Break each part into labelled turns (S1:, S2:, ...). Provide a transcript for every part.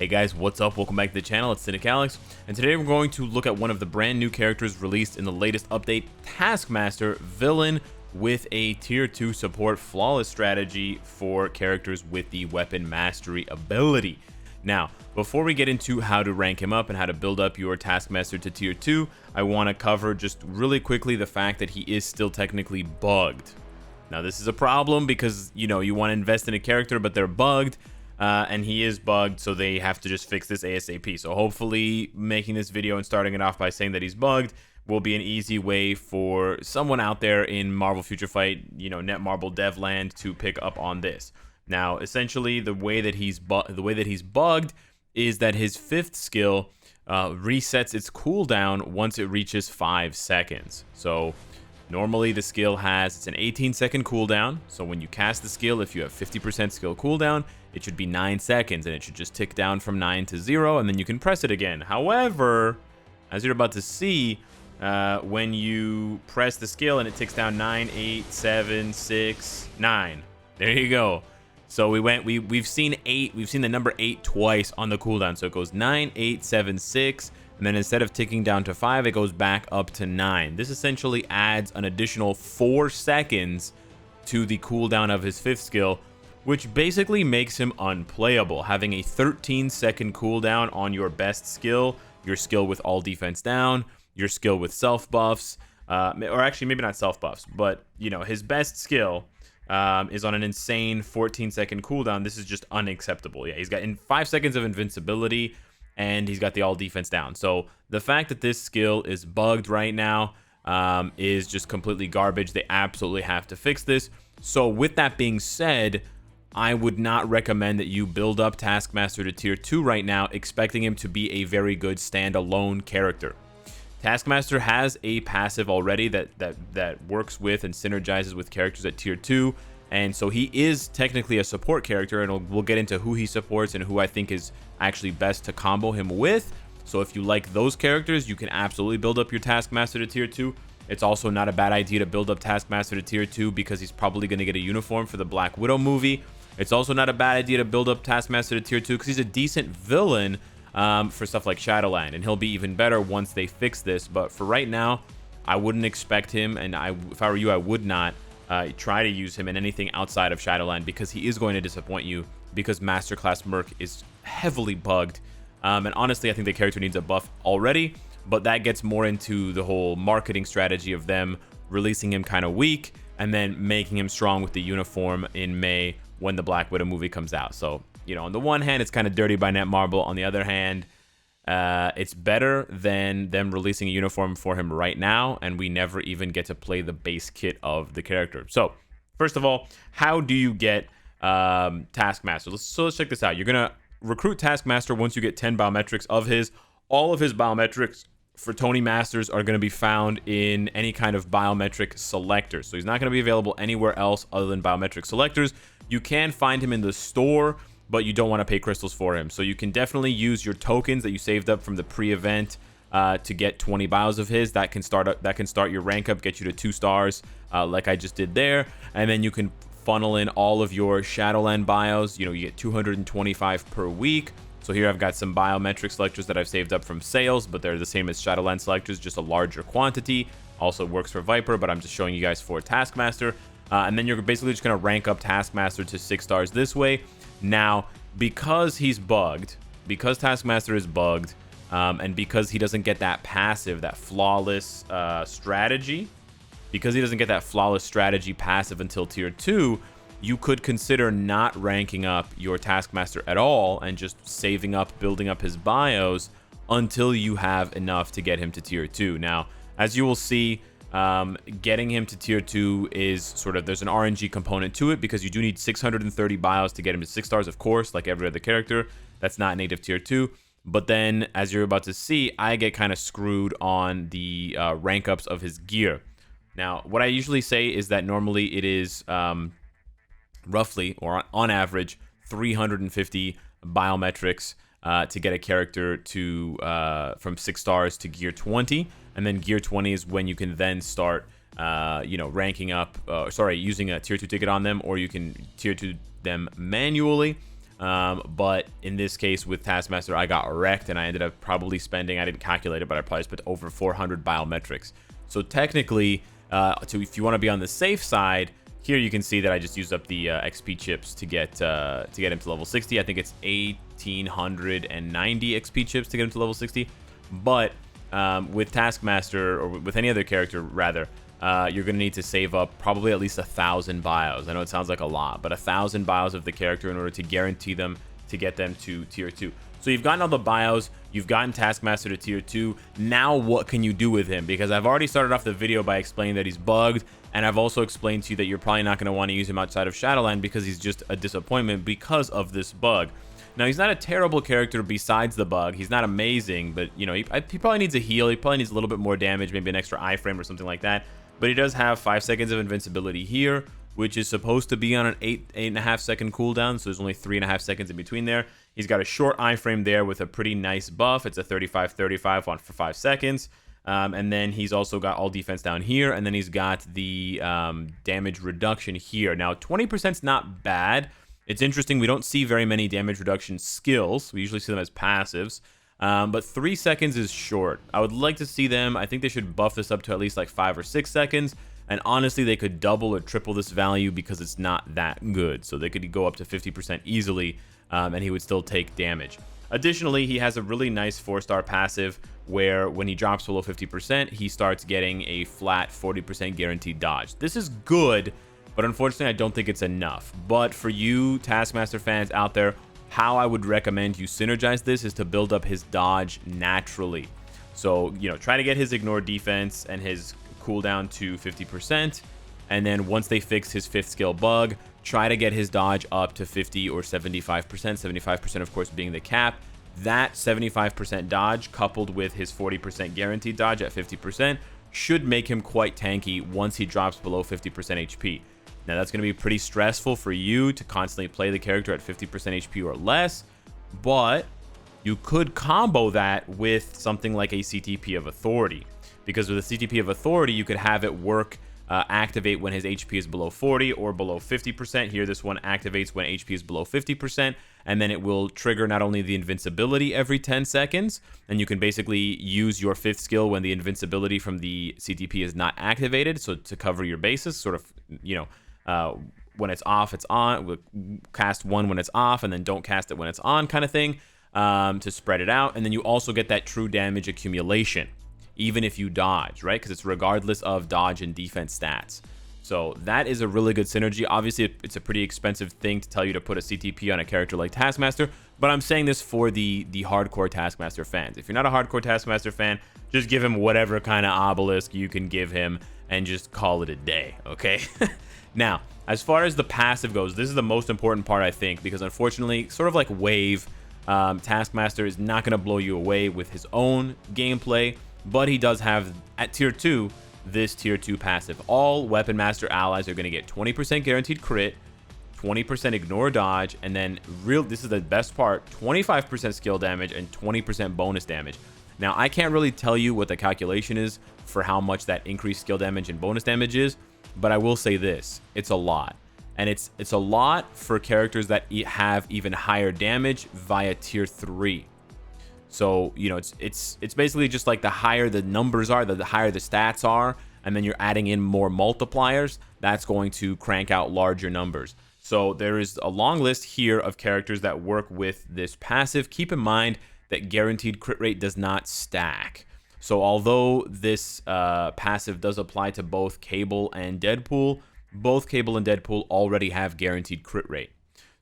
S1: Hey guys, what's up? Welcome back to the channel. It's Cynicalex, and today we're going to look at one of the brand new characters released in the latest update, Taskmaster, villain with a tier 2 support flawless strategy for characters with the weapon mastery ability. Now, before we get into how to rank him up and how to build up your Taskmaster to tier 2, I want to cover just really quickly the fact that he is still technically bugged. Now, this is a problem because, you want to invest in a character, but they're bugged. And he is bugged, so they have to just fix this ASAP. So hopefully making this video and starting it off by saying that he's bugged will be an easy way for someone out there in Marvel Future Fight, Netmarble Devland to pick up on this. Now, essentially, the way that he's bugged is that his 5th skill resets its cooldown once it reaches 5 seconds. So normally the skill it's an 18-second cooldown. So when you cast the skill, if you have 50% skill cooldown, it should be 9 seconds, and it should just tick down from 9 to 0, and then you can press it again. However, as you're about to see, when you press the skill and it ticks down 9, 8, 7, 6, 9. There you go. So we've seen 8. We've seen the number 8 twice on the cooldown. So it goes 9, 8, 7, 6. And then instead of ticking down to 5, it goes back up to 9. This essentially adds an additional 4 seconds to the cooldown of his 5th skill, which basically makes him unplayable. Having a 13-second cooldown on your best skill, your skill with all defense down, your skill with self buffs, or actually maybe not self buffs, but his best skill is on an insane 14-second cooldown. This is just unacceptable. Yeah, he's got 5 seconds of invincibility, and he's got the all defense down. So the fact that this skill is bugged right now is just completely garbage. They absolutely have to fix this. So with that being said, I would not recommend that you build up Taskmaster to tier 2 right now, expecting him to be a very good standalone character. Taskmaster has a passive already that works with and synergizes with characters at tier 2, and so he is technically a support character, and we'll get into who he supports and who I think is actually best to combo him with. So if you like those characters, you can absolutely build up your Taskmaster to tier 2. It's also not a bad idea to build up Taskmaster to tier 2 because he's probably going to get a uniform for the Black Widow movie. It's also not a bad idea to build up Taskmaster to tier 2 because he's a decent villain for stuff like Shadowland, and he'll be even better once they fix this. But for right now, I wouldn't expect him, and if I were you, I would not try to use him in anything outside of Shadowland because he is going to disappoint you because Masterclass Merc is heavily bugged. And honestly, I think the character needs a buff already, but that gets more into the whole marketing strategy of them releasing him kind of weak and then making him strong with the uniform in May when the Black Widow movie comes out. So, on the one hand, it's kind of dirty by Netmarble. On the other hand, it's better than them releasing a uniform for him right now, and we never even get to play the base kit of the character. So, first of all, how do you get Taskmaster? Let's check this out. You're going to recruit Taskmaster once you get 10 biometrics of his. All of his biometrics for Tony Masters are going to be found in any kind of biometric selector. So he's not going to be available anywhere else other than biometric selectors. You can find him in the store, but you don't want to pay crystals for him. So you can definitely use your tokens that you saved up from the pre-event to get 20 bios of his. That can start your rank up, get you to 2 stars, like I just did there. And then you can funnel in all of your Shadowland bios. You get 225 per week. So here I've got some biometric selectors that I've saved up from sales, but they're the same as Shadowland selectors, just a larger quantity. Also works for Viper, but I'm just showing you guys for Taskmaster. And then you're basically just going to rank up Taskmaster to 6 stars this way. Now, because he's bugged, because Taskmaster is bugged, and because he doesn't get that passive, that flawless strategy, because he doesn't get that flawless strategy passive until tier 2, you could consider not ranking up your Taskmaster at all and just saving up, building up his bios until you have enough to get him to tier 2. Now, as you will see, getting him to tier 2 is there's an RNG component to it because you do need 630 bios to get him to 6 stars, of course, like every other character. That's not native tier 2. But then, as you're about to see, I get kind of screwed on the rank ups of his gear. Now, what I usually say is that normally it is roughly, or on average, 350 biometrics to get a character to from 6 stars to gear 20, and then gear 20 is when you can then start ranking up using a tier 2 ticket on them, or you can tier 2 them manually. But in this case with Taskmaster, I got wrecked, and I ended up probably spending, I didn't calculate it, but I probably spent over 400 biometrics. So technically, if you want to be on the safe side, here you can see that I just used up the XP chips to get him to level 60. I think it's 1,890 XP chips to get him to level 60. But with Taskmaster, or with any other character rather, you're going to need to save up probably at least 1,000 bios. I know it sounds like a lot, but 1,000 bios of the character in order to guarantee them to get them to tier 2. So you've gotten all the bios, you've gotten Taskmaster to tier 2. Now what can you do with him? Because I've already started off the video by explaining that he's bugged, and I've also explained to you that you're probably not going to want to use him outside of Shadowland because he's just a disappointment because of this bug. Now, he's not a terrible character besides the bug. He's not amazing, but, you know, he probably needs a heal. He probably needs a little bit more damage, maybe an extra iframe or something like that. But he does have 5 seconds of invincibility here, which is supposed to be on an 8.5 second cooldown, so there's only 3.5 seconds in between there. He's got a short iframe there with a pretty nice buff. It's a 35-35 on for 5 seconds. And then he's also got all defense down here, and then he's got the damage reduction here. Now, 20% is not bad. It's interesting, we don't see very many damage reduction skills. We usually see them as passives. But 3 seconds is short. I would like to see them, I think they should buff this up to at least like 5 or 6 seconds. And honestly, they could double or triple this value because it's not that good. So they could go up to 50% easily, and he would still take damage. Additionally, he has a really nice 4-star passive where when he drops below 50%, he starts getting a flat 40% guaranteed dodge. This is good, but unfortunately, I don't think it's enough. But for you Taskmaster fans out there, how I would recommend you synergize this is to build up his dodge naturally. So, you know, try to get his ignore defense and his cooldown to 50%. And then once they fix his 5th skill bug, try to get his dodge up to 50 or 75%. 75%, of course, being the cap. That 75% dodge coupled with his 40% guaranteed dodge at 50% should make him quite tanky once he drops below 50% HP. Now, that's going to be pretty stressful for you to constantly play the character at 50% HP or less, but you could combo that with something like a CTP of Authority, because with a CTP of Authority, you could have it work, activate when his HP is below 40 or below 50%. Here, this one activates when HP is below 50%, and then it will trigger not only the invincibility every 10 seconds, and you can basically use your 5th skill when the invincibility from the CTP is not activated, so to cover your bases, sort of, you know, when it's off, it's on. We'll cast one when it's off, and then don't cast it when it's on, kind of thing, to spread it out. And then you also get that true damage accumulation, even if you dodge, right? Because it's regardless of dodge and defense stats. So that is a really good synergy. Obviously, it's a pretty expensive thing to tell you to put a CTP on a character like Taskmaster, but I'm saying this for the hardcore Taskmaster fans. If you're not a hardcore Taskmaster fan, just give him whatever kind of obelisk you can give him and just call it a day, okay? Now, as far as the passive goes, this is the most important part, I think, because unfortunately, sort of like Wave, Taskmaster is not going to blow you away with his own gameplay, but he does have, at tier 2, this tier 2 passive. All Weapon Master allies are going to get 20% guaranteed crit, 20% ignore dodge, and then this is the best part, 25% skill damage and 20% bonus damage. Now, I can't really tell you what the calculation is for how much that increased skill damage and bonus damage is, but I will say this, it's a lot. And it's a lot for characters that have even higher damage via tier 3. So, you know, it's basically just like the higher the numbers are, the higher the stats are, and then you're adding in more multipliers, that's going to crank out larger numbers. So there is a long list here of characters that work with this passive. Keep in mind that guaranteed crit rate does not stack. So although this passive does apply to both Cable and Deadpool, both Cable and Deadpool already have guaranteed crit rate.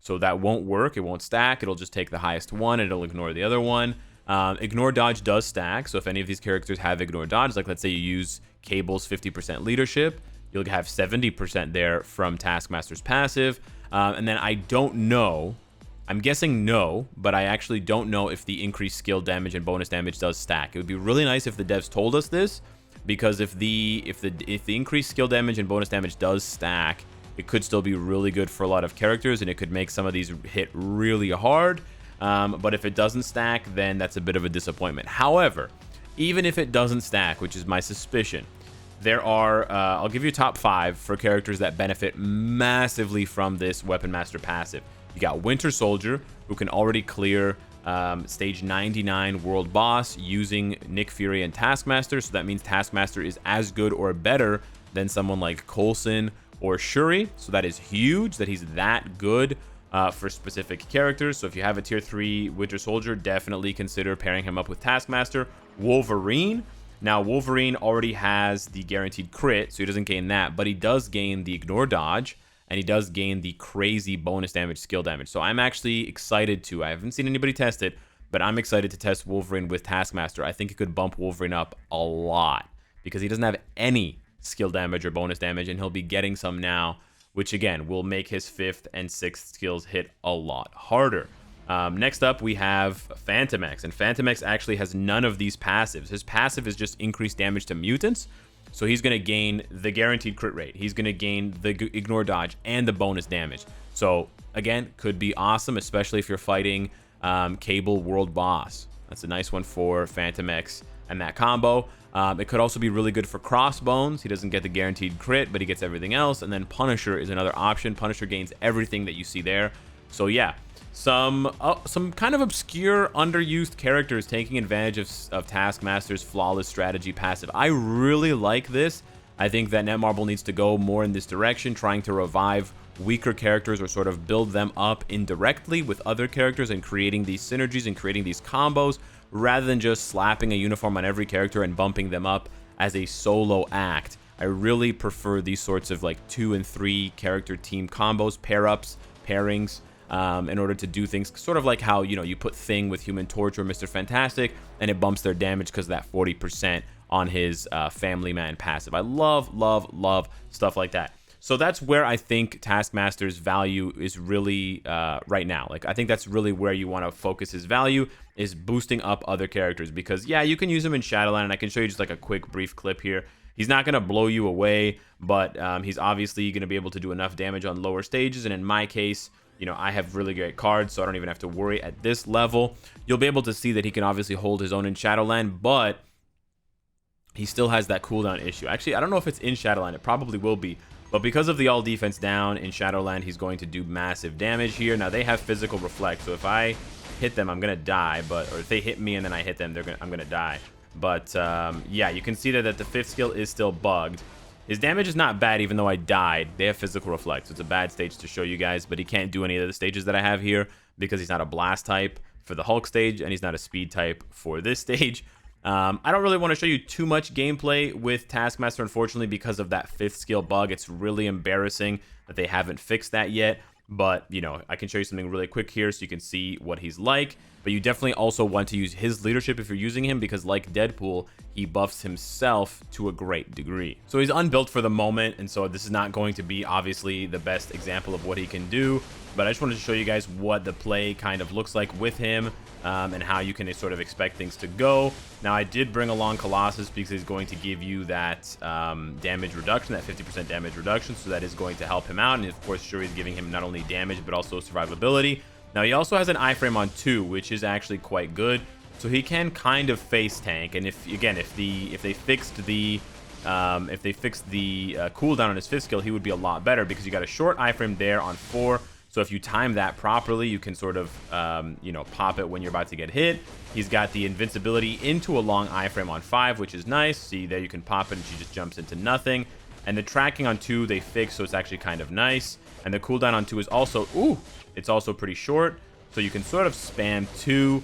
S1: So that won't work. It won't stack. It'll just take the highest one. It'll ignore the other one. Ignore dodge does stack. So if any of these characters have ignore dodge, like let's say you use Cable's 50% leadership, you'll have 70% there from Taskmaster's passive. And then I don't know. I'm guessing no, but I actually don't know if the increased skill damage and bonus damage does stack. It would be really nice if the devs told us this, because if the increased skill damage and bonus damage does stack, it could still be really good for a lot of characters, and it could make some of these hit really hard. But if it doesn't stack, then that's a bit of a disappointment. However, even if it doesn't stack, which is my suspicion, there are, I'll give you top 5 for characters that benefit massively from this Weapon Master passive. You got Winter Soldier, who can already clear stage 99 world boss using Nick Fury and Taskmaster. So that means Taskmaster is as good or better than someone like Coulson or Shuri. So that is huge that he's that good for specific characters. So if you have a tier 3 Winter Soldier, definitely consider pairing him up with Taskmaster. Wolverine. Now, Wolverine already has the guaranteed crit, so he doesn't gain that, but he does gain the ignore dodge, and he does gain the crazy bonus damage, skill damage. So I'm actually excited to, I haven't seen anybody test it, but I'm excited to test Wolverine with Taskmaster. I think it could bump Wolverine up a lot because he doesn't have any skill damage or bonus damage, and he'll be getting some now, which again will make his 5th and 6th skills hit a lot harder. Next up, we have Cynicalex, and Cynicalex actually has none of these passives. His passive is just increased damage to mutants, so he's going to gain the guaranteed crit rate. He's going to gain the ignore dodge and the bonus damage. So again, could be awesome, especially if you're fighting Cable World Boss. That's a nice one for Cynicalex and that combo. It could also be really good for Crossbones. He doesn't get the guaranteed crit, but he gets everything else. And then Punisher is another option. Punisher gains everything that you see there. So yeah, some kind of obscure, underused characters taking advantage of Taskmaster's flawless strategy passive. I really like this. I think that Netmarble needs to go more in this direction, trying to revive weaker characters or sort of build them up indirectly with other characters and creating these synergies and creating these combos, rather than just slapping a uniform on every character and bumping them up as a solo act. I really prefer these sorts of like 2 and 3 character team combos, pair-ups, pairings, in order to do things sort of like how, you know, you put Thing with Human Torch or Mr. Fantastic and it bumps their damage because of that 40% on his Family Man passive. I love stuff like that. So that's where I think Taskmaster's value is really right now. Like, I think that's really where you want to focus his value, is boosting up other characters. Because, yeah, you can use him in Shadowland, and I can show you just like a quick brief clip here. He's not going to blow you away, but he's obviously going to be able to do enough damage on lower stages. And in my case, you know, I have really great cards, so I don't even have to worry at this level. You'll be able to see that he can obviously hold his own in Shadowland, but he still has that cooldown issue. Actually, I don't know if it's in Shadowland. It probably will be. But because of the all defense down in Shadowland, he's going to do massive damage here. Now, they have physical reflect, so if I hit them, I'm going to die. Or if they hit me and then I hit them, I'm going to die. But, yeah, you can see that the 5th skill is still bugged. His damage is not bad, even though I died. They have physical reflect, so it's a bad stage to show you guys. But he can't do any of the stages that I have here because he's not a blast type for the Hulk stage, and he's not a speed type for this stage. I don't really want to show you too much gameplay with Taskmaster, unfortunately, because of that 5th skill bug. It's really embarrassing that they haven't fixed that yet. But, you know, I can show you something really quick here so you can see what he's like. But you definitely also want to use his leadership if you're using him, because like Deadpool, he buffs himself to a great degree. So he's unbuilt for the moment, and so this is not going to be obviously the best example of what he can do. But I just wanted to show you guys what the play kind of looks like with him, and how you can sort of expect things to go. Now, I did bring along Colossus because he's going to give you that damage reduction, that 50% damage reduction, so that is going to help him out. And of course, Shuri's giving him not only damage, but also survivability. Now, he also has an iframe on 2, which is actually quite good. So he can kind of face tank. And if they fixed the cooldown on his 5th skill, he would be a lot better, because you got a short iframe there on 4. So if you time that properly, you can sort of, you know, pop it when you're about to get hit. He's got the invincibility into a long iframe on 5, which is nice. See, there you can pop it and she just jumps into nothing. And the tracking on 2, they fixed, so it's actually kind of nice. And the cooldown on 2 is also, it's also pretty short. So you can sort of spam 2.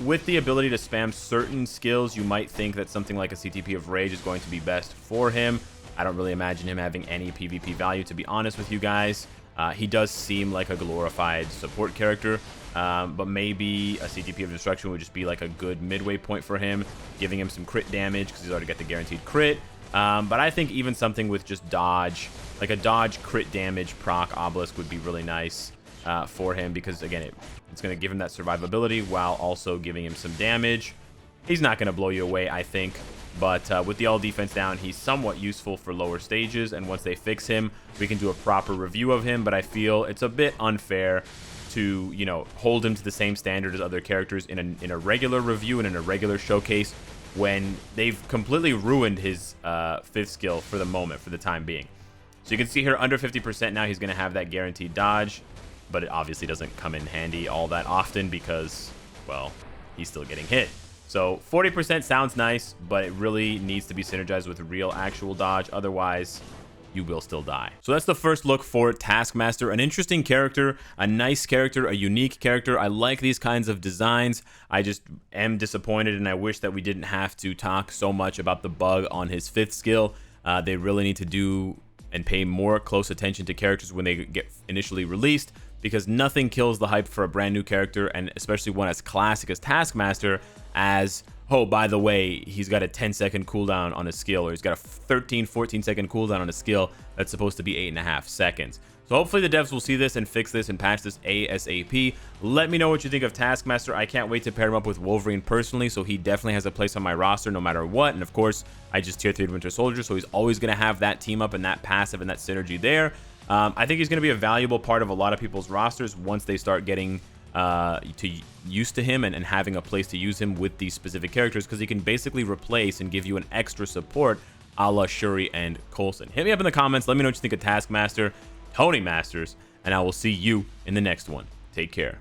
S1: With the ability to spam certain skills, you might think that something like a CTP of Rage is going to be best for him. I don't really imagine him having any PvP value, to be honest with you guys. He does seem like a glorified support character, but maybe a CTP of Destruction would just be like a good midway point for him, giving him some crit damage because he's already got the guaranteed crit. But I think even something with just dodge, like a dodge crit damage proc obelisk, would be really nice for him, because again, it's going to give him that survivability while also giving him some damage. He's not going to blow you away, I think. But with the all defense down, he's somewhat useful for lower stages, and once they fix him, we can do a proper review of him. But I feel it's a bit unfair to, you know, hold him to the same standard as other characters in a regular review and in a regular showcase, when they've completely ruined his 5th skill for the moment, for the time being. So you can see here, under 50% now, he's going to have that guaranteed dodge. but it obviously doesn't come in handy all that often because, well, he's still getting hit. So 40% sounds nice, but it really needs to be synergized with real actual dodge. Otherwise, you will still die. So that's the first look for Taskmaster. An interesting character, a nice character, a unique character. I like these kinds of designs. I just am disappointed, and I wish that we didn't have to talk so much about the bug on his 5th skill. They really need to do and pay more close attention to characters when they get initially released, because nothing kills the hype for a brand new character, and especially one as classic as Taskmaster, as, oh, by the way, he's got a 10-second cooldown on a skill, or he's got a 14-second cooldown on a skill that's supposed to be 8.5 seconds. So hopefully the devs will see this and fix this and patch this ASAP. Let me know what you think of Taskmaster. I can't wait to pair him up with Wolverine personally, so he definitely has a place on my roster no matter what. And of course, I just tier 3'd Winter Soldier, so he's always going to have that team up and that passive and that synergy there. I think he's going to be a valuable part of a lot of people's rosters once they start getting used to him and having a place to use him with these specific characters, because he can basically replace and give you an extra support a la Shuri and Coulson. Hit me up in the comments. Let me know what you think of Taskmaster, Tony Masters, and I will see you in the next one. Take care.